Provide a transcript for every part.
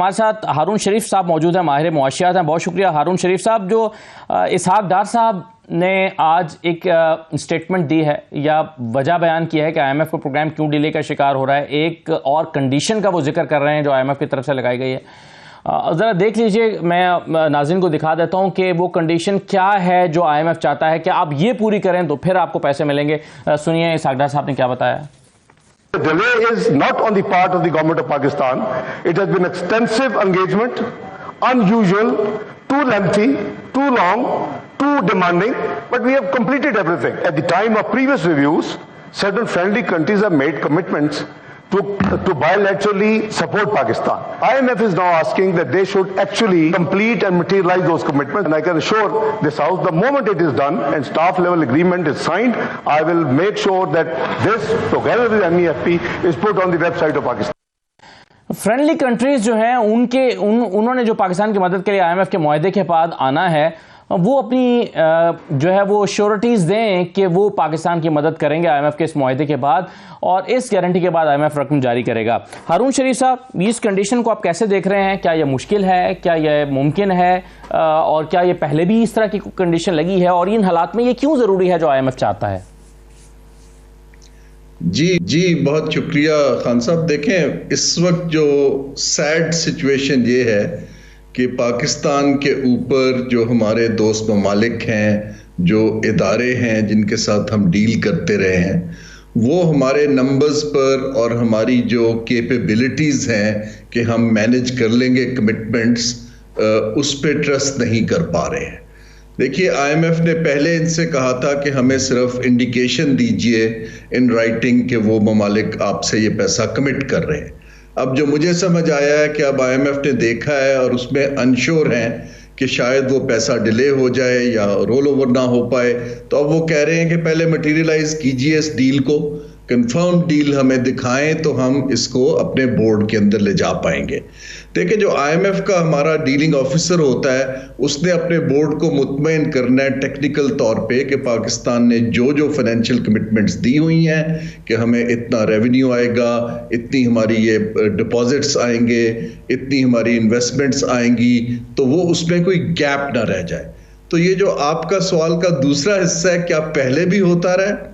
हमारे साथ हारून शरीफ साहब मौजूद हैं, माहिर मुआशियात हैं। बहुत शुक्रिया हारून शरीफ साहब। जो इसहाक डार साहब ने आज एक स्टेटमेंट दी है या वजह बयान किया है कि आईएमएफ का प्रोग्राम क्यों डिले का शिकार हो रहा है, एक और कंडीशन का वो जिक्र कर रहे हैं जो आईएमएफ की तरफ से लगाई गई है। ज़रा देख लीजिए, मैं नाज़रीन को दिखा देता हूं कि वो कंडीशन क्या है जो आईएमएफ चाहता है कि आप ये पूरी करें तो फिर आपको पैसे मिलेंगे। सुनिए इसहाक डार साहब ने क्या बताया। The delay is not on the part of the government of Pakistan. It has been extensive engagement, unusual, too lengthy, too long, too demanding, but we have completed everything. At the time of previous reviews, certain friendly countries have made commitments to bilaterally support Pakistan. IMF is now asking that they should actually complete and materialize those commitments, and I can assure this House, the moment it is done and staff level agreement is signed, I will make sure that this, together with MEFP, is put on the website of Pakistan. Friendly countries जो हैं उन्होंने जो पाकिस्तान की मदद के लिए IMF के मुआहदे के बाद आना है, वो अपनी जो है वो श्योरिटीज़ दें कि वो पाकिस्तान की मदद करेंगे आईएमएफ के इस मुआहदे के बाद, और इस गारंटी के बाद आईएमएफ रकम जारी करेगा। हारून शरीफ साहब, इस कंडीशन को आप कैसे देख रहे हैं? क्या यह मुश्किल है, क्या यह मुमकिन है, और क्या ये पहले भी इस तरह की कंडीशन लगी है, और इन हालात में ये क्यों ज़रूरी है जो आईएमएफ चाहता है? जी बहुत शुक्रिया खान साहब। देखें, इस वक्त जो सैड सिचुएशन ये है कि पाकिस्तान के ऊपर जो हमारे दोस्त ममालिक हैं, जो इदारे हैं जिनके साथ हम डील करते रहे हैं, वो हमारे नंबर्स पर और हमारी जो कैपेबिलिटीज़ हैं कि हम मैनेज कर लेंगे कमिटमेंट्स, उस पर ट्रस्ट नहीं कर पा रहे हैं। देखिए, आईएमएफ ने पहले इनसे कहा था कि हमें सिर्फ इंडिकेशन दीजिए इन राइटिंग कि वो ममालिक आपसे ये पैसा कमिट कर रहे हैं। अब जो मुझे समझ आया है कि अब आईएमएफ ने देखा है और उसमें अनश्योर हैं कि शायद वो पैसा डिले हो जाए या रोल ओवर ना हो पाए, तो अब वो कह रहे हैं कि पहले मटेरियलाइज कीजिए इस डील को, कंफर्म डील हमें दिखाएं तो हम इसको अपने बोर्ड के अंदर ले जा पाएंगे। देखिए, जो आईएमएफ का हमारा डीलिंग ऑफिसर होता है, उसने अपने बोर्ड को मुतमईन करना है टेक्निकल तौर पे कि पाकिस्तान ने जो जो फाइनेंशियल कमिटमेंट्स दी हुई हैं कि हमें इतना रेवेन्यू आएगा, इतनी हमारी ये डिपॉजिट्स आएंगे, इतनी हमारी इन्वेस्टमेंट्स आएंगी, तो वो उसमें कोई गैप ना रह जाए। तो ये जो आपका सवाल का दूसरा हिस्सा है, क्या पहले भी होता रहा है,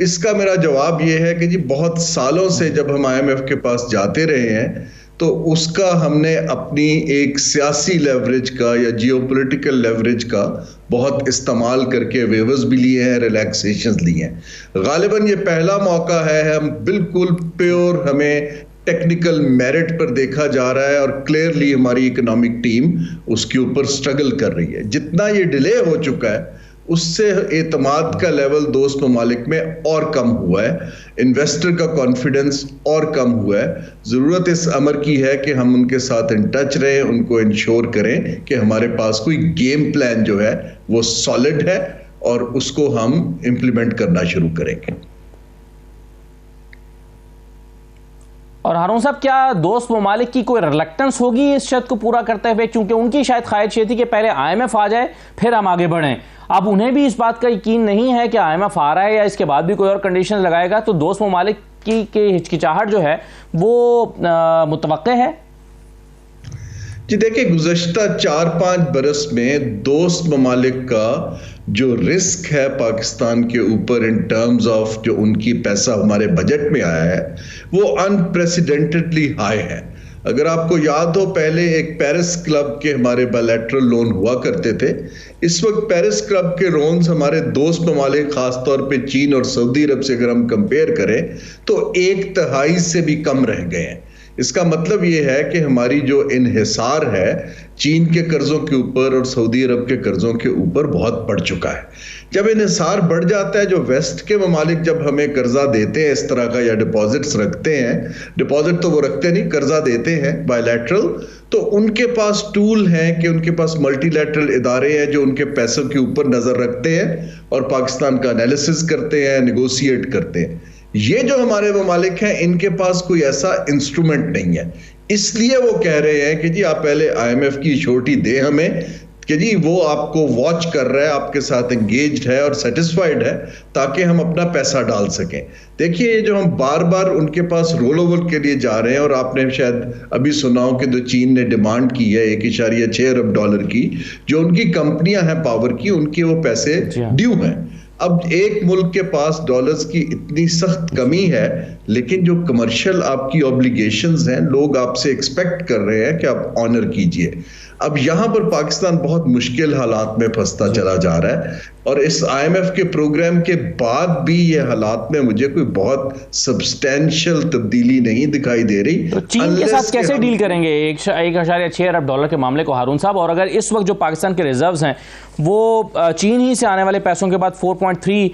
इसका मेरा जवाब ये है कि जी बहुत सालों से जब हम आईएमएफ के पास जाते रहे हैं तो उसका हमने अपनी एक सियासी लेवरेज का या जियोपॉलिटिकल लेवरेज का बहुत इस्तेमाल करके वेवर्स भी लिए हैं, रिलैक्सेशंस लिए हैं। गालिबन ये पहला मौका है, हम बिल्कुल प्योर, हमें टेक्निकल मेरिट पर देखा जा रहा है और क्लियरली हमारी इकोनॉमिक टीम उसके ऊपर स्ट्रगल कर रही है। जितना ये डिले हो चुका है उससे एतमाद का लेवल दोस्त ममालिक में और कम हुआ है, इन्वेस्टर का कॉन्फिडेंस और कम हुआ है। ज़रूरत इस अमर की है कि हम उनके साथ इन टच रहें, उनको इंश्योर करें कि हमारे पास कोई गेम प्लान जो है वो सॉलिड है और उसको हम इम्प्लीमेंट करना शुरू करेंगे। और हारून साहब, क्या दोस्त ममालिक की कोई रिलक्टेंस होगी इस शर्त को पूरा करते हुए, क्योंकि उनकी शायद ख्वाहिश ये थी कि पहले आईएमएफ आ जाए फिर हम आगे बढ़ें। अब उन्हें भी इस बात का यकीन नहीं है कि आईएमएफ आ रहा है या इसके बाद भी कोई और कंडीशन लगाएगा, तो दोस्त ममालिक की हिचकिचाहट जो है वो मुतवक्के है। जी देखिए, गुज़श्ता 4-5 बरस में दोस्त ममालिक का जो रिस्क है पाकिस्तान के ऊपर इन टर्म्स ऑफ जो उनकी पैसा हमारे बजट में आया है वो अनप्रेसिडेंटेडली हाई है। अगर आपको याद हो, पहले एक पेरिस क्लब के हमारे बायलैटरल लोन हुआ करते थे। इस वक्त पेरिस क्लब के लोन्स हमारे दोस्त ममालिक, खासतौर पे चीन और सऊदी अरब से अगर हम कंपेयर करें तो 1/3 से भी कम रह गए हैं। इसका मतलब ये है कि हमारी जो इन्हिसार है चीन के कर्जों के ऊपर और सऊदी अरब के कर्जों के ऊपर बहुत बढ़ चुका है। जब इन्हिसार बढ़ जाता है, जो वेस्ट के ममालिक जब हमें कर्जा देते हैं इस तरह का या डिपॉजिट्स रखते हैं, डिपॉजिट तो वो रखते नहीं, कर्जा देते हैं बायलैटरल, तो उनके पास टूल हैं कि उनके पास मल्टीलैटरल इदारे हैं जो उनके पैसों के ऊपर नजर रखते हैं और पाकिस्तान का एनालिसिस करते हैं, नेगोशिएट करते हैं। ये जो हमारे ममालिक हैं इनके पास कोई ऐसा इंस्ट्रूमेंट नहीं है, इसलिए वो कह रहे हैं कि जी आप पहले आईएमएफ की श्योरिटी दें हमें कि जी वो आपको वॉच कर रहा है, आपके साथ एंगेज्ड है और सेटिस्फाइड है, ताकि हम अपना पैसा डाल सकें। देखिए ये जो हम बार बार उनके पास रोल ओवर के लिए जा रहे हैं, और आपने शायद अभी सुना हो कि जो चीन ने डिमांड की है $1.6 अरब की, जो उनकी कंपनियां हैं पावर की, उनके वो पैसे ड्यू हैं। अब एक मुल्क के पास डॉलर्स की इतनी सख्त कमी है, लेकिन जो कमर्शियल आपकी ऑब्लिगेशंस हैं, लोग आपसे एक्सपेक्ट कर रहे हैं कि आप ऑनर कीजिए। अब यहां पर पाकिस्तान बहुत मुश्किल हालात में फंसता चला जा रहा है, और इस IMF के प्रोग्राम के बाद भी ये हालात में मुझे कोई बहुत सब्सटेंशियल तब्दीली नहीं दिखाई दे रही। तो चीन के साथ कैसे डील करेंगे $1.6 अरब के मामले को, हारून साहब? और अगर इस वक्त जो पाकिस्तान के रिजर्व्स हैं वो चीन ही से आने वाले पैसों के बाद $4.3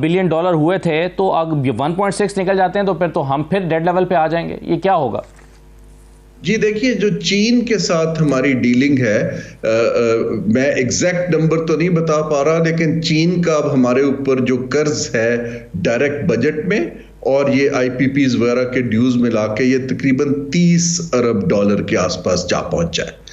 बिलियन हुए थे, तो अब 1.6 निकल जाते हैं, तो फिर तो हम फिर डेड लेवल पे आ जाएंगे। ये क्या होगा? जी देखिए, जो चीन के साथ हमारी डीलिंग है, मैं एग्जैक्ट नंबर तो नहीं बता पा रहा, लेकिन चीन का अब हमारे ऊपर जो कर्ज है डायरेक्ट बजट में और ये IPPs वगैरह के ड्यूज मिला के, ये तकरीबन $30 अरब के आसपास जा पहुंचा है।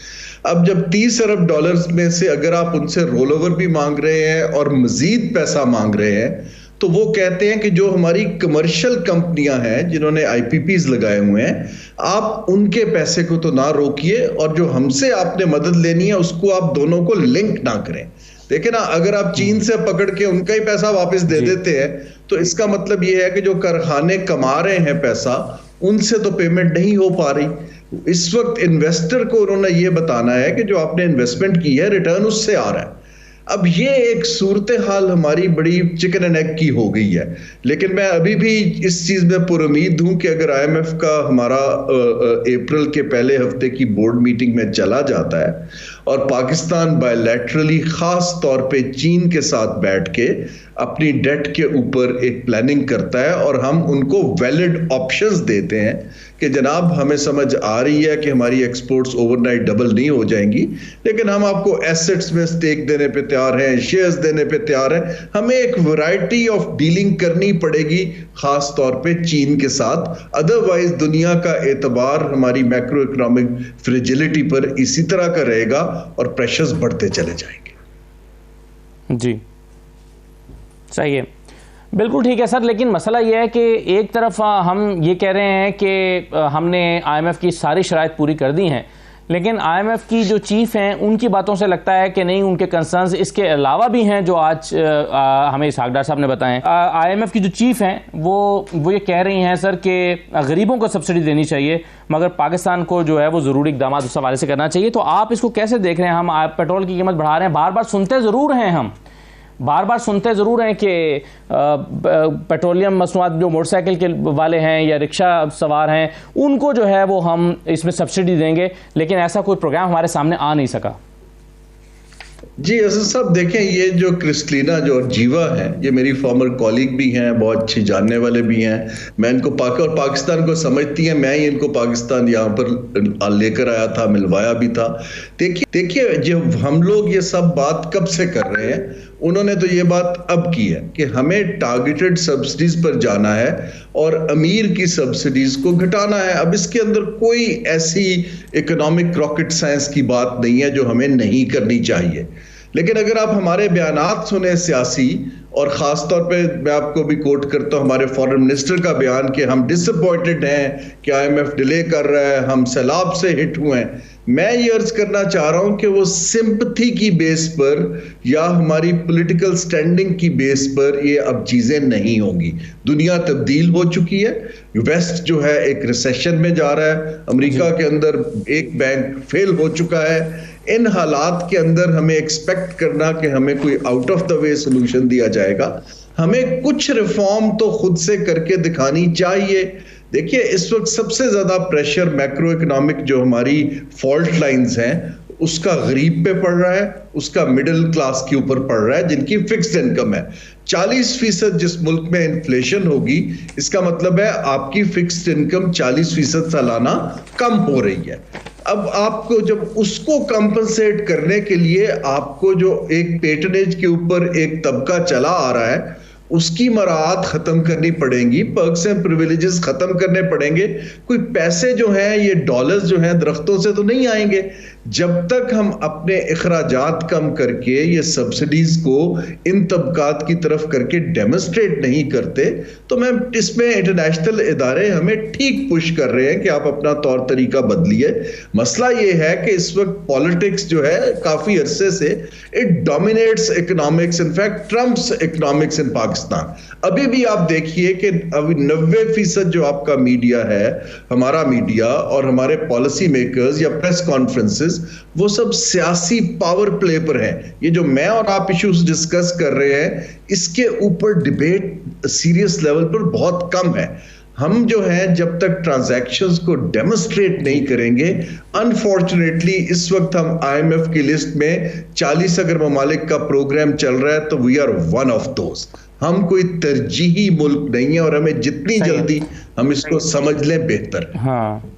अब जब $30 अरब में से अगर आप उनसे रोल ओवर भी मांग रहे हैं और मजीद पैसा मांग रहे हैं, तो वो कहते हैं कि जो हमारी कमर्शियल कंपनियां हैं जिन्होंने IPPs लगाए हुए हैं, आप उनके पैसे को तो ना रोकिए, और जो हमसे आपने मदद लेनी है उसको आप दोनों को लिंक ना करें। देखिए ना, अगर आप चीन से पकड़ के उनका ही पैसा वापस दे देते हैं, तो इसका मतलब ये है कि जो कारखाने कमा रहे हैं पैसा, उनसे तो पेमेंट नहीं हो पा रही। इस वक्त इन्वेस्टर को उन्होंने ये बताना है कि जो आपने इन्वेस्टमेंट की है रिटर्न उससे आ रहा है। अब ये एक सूरत हाल हमारी बड़ी चिकन एंड एग की हो गई है, लेकिन मैं अभी भी इस चीज में पुरुमीद हूं कि अगर IMF का हमारा अप्रैल के पहले हफ्ते की बोर्ड मीटिंग में चला जाता है और पाकिस्तान बायलैटरली खास तौर पे चीन के साथ बैठ के अपनी डेट के ऊपर एक प्लानिंग करता है, और हम उनको वैलिड ऑप्शंस देते हैं कि जनाब हमें समझ आ रही है कि हमारी एक्सपोर्ट्स ओवरनाइट डबल नहीं हो जाएंगी, लेकिन हम आपको एसेट्स में स्टेक देने पे तैयार हैं, शेयर्स देने पे तैयार हैं। हमें एक वैरायटी ऑफ डीलिंग करनी पड़ेगी, खास तौर पे चीन के साथ, अदरवाइज दुनिया का एतबार हमारी मैक्रो इकोनॉमिक फ्रेजिलिटी पर इसी तरह का रहेगा और प्रेशर्स बढ़ते चले जाएंगे। जी सही है, बिल्कुल ठीक है सर। लेकिन मसला यह है कि एक तरफ हम ये कह रहे हैं कि हमने IMF की सारी शराइत पूरी कर दी हैं, लेकिन IMF की जो चीफ हैं उनकी बातों से लगता है कि नहीं, उनके कंसर्न्स इसके अलावा भी हैं जो आज हमें इसहाक डार साहब ने बताएं। IMF की जो चीफ हैं वो ये कह रही हैं सर कि गरीबों को सब्सिडी देनी चाहिए, मगर पाकिस्तान को जो है वो ज़रूरी इक़दाम उस हवाले से करना चाहिए। तो आप इसको कैसे देख रहे हैं? हम पेट्रोल की कीमत बढ़ा रहे हैं, बार बार सुनते ज़रूर हैं, हम बार बार सुनते ज़रूर हैं कि पेट्रोलियम मसनूआत जो मोटरसाइकिल के वाले हैं या रिक्शा सवार हैं उनको जो है वो हम इसमें सब्सिडी देंगे, लेकिन ऐसा कोई प्रोग्राम हमारे सामने आ नहीं सका। जी असद साहब, देखें ये जो क्रिस्टलिना जॉर्जीवा है, ये मेरी फॉर्मर कॉलीग भी हैं, बहुत अच्छी जानने वाले भी हैं। मैं इनको और पाकिस्तान को समझती हैं, मैं ही इनको पाकिस्तान यहाँ पर लेकर आया था, मिलवाया भी था। देखिए जब हम लोग ये सब बात कब से कर रहे हैं, उन्होंने तो ये बात अब की है कि हमें टारगेटेड सब्सिडीज पर जाना है और अमीर की सब्सिडीज को घटाना है। अब इसके अंदर कोई ऐसी इकोनॉमिक रॉकेट साइंस की बात नहीं है जो हमें नहीं करनी चाहिए। लेकिन अगर आप हमारे बयानात सुने सियासी, और ख़ास तौर पे मैं आपको भी कोट करता हूँ हमारे फॉरेन मिनिस्टर का बयान कि हम डिसअपॉइंटेड हैं कि IMF डिले कर रहा है, हम सैलाब से हिट हुए हैं। मैं ये अर्ज करना चाह रहा हूं कि वो सिंपथी की बेस पर या हमारी पॉलिटिकल स्टैंडिंग की बेस पर ये अब चीजें नहीं होंगी। दुनिया तब्दील हो चुकी है, वेस्ट जो है एक रिसेशन में जा रहा है, अमेरिका के अंदर एक बैंक फेल हो चुका है। इन हालात के अंदर हमें एक्सपेक्ट करना कि हमें कोई out of the way solution दिया जाएगा, हमें कुछ रिफॉर्म तो खुद से करके दिखानी चाहिए। देखिए इस वक्त सबसे ज्यादा प्रेशर मैक्रो इकोनॉमिक जो हमारी फॉल्ट लाइंस हैं उसका गरीब पे पड़ रहा है, उसका मिडिल क्लास के ऊपर पड़ रहा है जिनकी फिक्स्ड इनकम है। 40% जिस मुल्क में इन्फ्लेशन होगी, इसका मतलब है आपकी फिक्स्ड इनकम 40% सालाना कम हो रही है। अब आपको जब उसको कंपनसेट करने के लिए आपको जो एक पेटनेज के ऊपर एक तबका चला आ रहा है उसकी मराहत खत्म करनी पड़ेंगी, पर्क्स एंड प्रिविलेजेस खत्म करने पड़ेंगे। कोई पैसे जो हैं ये डॉलर्स जो हैं दरख्तों से तो नहीं आएंगे, जब तक हम अपने इखराजात कम करके ये सब्सिडीज को इन तबकात की तरफ करके डेमोन्स्ट्रेट नहीं करते, तो मैं इसमें इंटरनेशनल इदारे हमें ठीक पुश कर रहे हैं कि आप अपना तौर तरीका बदलिए। मसला ये है कि इस वक्त पॉलिटिक्स जो है काफी अरसे से it dominates economics, in fact trumps economics in Pakistan. अभी भी आप देखिए कि अभी 90% जो आपका मीडिया है, हमारा मीडिया और हमारे पॉलिसी मेकर्स या प्रेस कॉन्फ्रेंसेस, वो सब सियासी पावर प्ले पर हैं। ये जो मैं और आप इश्यूज डिस्कस कर रहे हैं, इसके ऊपर डिबेट सीरियस लेवल पर बहुत कम है। हम जो है जब तक ट्रांजैक्शंस को डेमोन्स्ट्रेट नहीं करेंगे, अनफॉर्चुनेटली इस वक्त हम IMF की लिस्ट में 40 अगर ममालिक का प्रोग्राम चल रहा है तो we are one of those. हम कोई तरजीही मुल्क नहीं है और हमें जितनी जल्दी हम इसको समझ लें बेहतर है। हाँ।